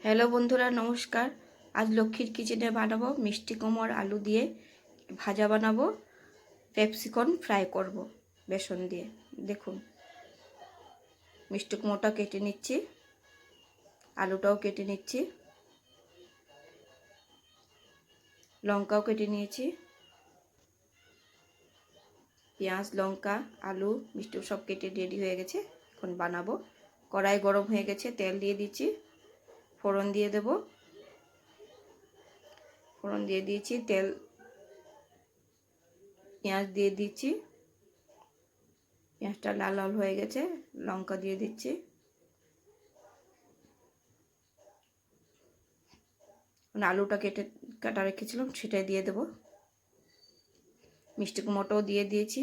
Hello বন্ধুরা, নমস্কার। আজ লক্ষ্মীর কিচেনে বানাবো মিষ্টি কুমড় আলু দিয়ে ভাজা বানাবো, ক্যাপসিকাম ফ্রাই করব বেসন দিয়ে। দেখুন, মিষ্টি কুমড়োটা কেটে নিচ্ছি, আলুটাও কেটে নিচ্ছি, লঙ্কাও কেটে নিয়েছি। পেঁয়াজ, লঙ্কা, আলু, মিষ্টি সব কেটে রেডি হয়ে গেছে। এখন বানাবো। কড়াই গরম হয়ে গেছে, তেল দিয়ে দিচ্ছি, ফোড়ন দিয়ে দেব। ফোড়ন দিয়ে দিয়েছি, তেল, পেঁয়াজ দিয়ে দিচ্ছি। পেঁয়াজটা লাল লাল হয়ে গেছে, লঙ্কা দিয়ে দিচ্ছি। আলুটা কাটা রেখেছিলাম সেটাই দিয়ে দেব। মিষ্টি কুমড়োটাও দিয়ে দিয়েছি।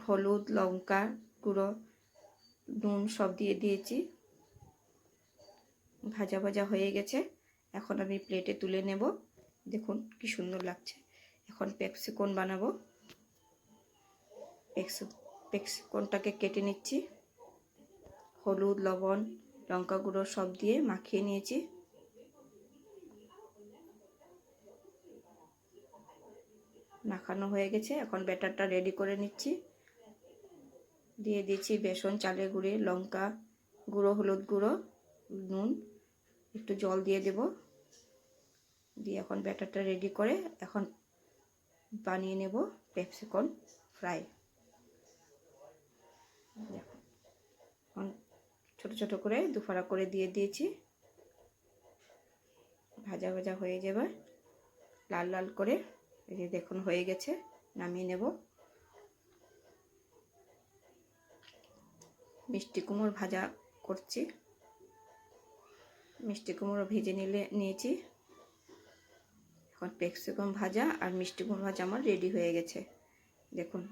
হলুদ, লঙ্কা গুঁড়ো, নুন সব দিয়ে দিয়েছি। ভাজা ভাজা হয়ে গেছে। এখন আমি প্লেটে তুলে নেব। দেখুন কি সুন্দর লাগছে। এখন ক্যাপসিকাম বানাবো। ক্যাপসিকামটাকে কেটে নিচ্ছি। হলুদ, লবণ, লঙ্কা গুঁড়ো সব দিয়ে মাখিয়ে নিয়েছি। মাখানো হয়ে গেছে। এখন ব্যাটারটা রেডি করে নিচ্ছি। দিয়ে দিচ্ছি বেসন, চালের গুঁড়ি, লঙ্কা গুঁড়ো, হলুদ গুঁড়ো, নুন, একটু জল দিয়ে দেব। দিয়ে এখন ব্যাটারটা রেডি করে এখন বানিয়ে নেব ক্যাপসিকাম ফ্রাই। এখন ছোট ছোট করে দুফাড়া করে দিয়ে দিয়েছি। ভাজা ভাজা হয়ে যাবে লাল লাল করে। এই যে দেখুন হয়ে গেছে, নামিয়ে নেব। মিষ্টি কুমড়ো ভাজা করছি। মিষ্টি কুমড়ো ভেজে নিয়েছি। এখন ক্যাপসিকাম ভাজা আর মিষ্টি কুমড়ো ভাজা আমার রেডি হয়ে গেছে। দেখুন,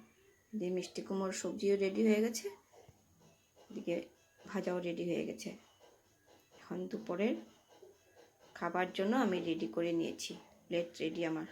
যে মিষ্টি কুমড়োর সবজিও রেডি হয়ে গেছে, এদিকে ভাজাও রেডি হয়ে গেছে। এখন দুপুরের খাবার জন্য আমি রেডি করে নিয়েছি। প্লেট রেডি আমার।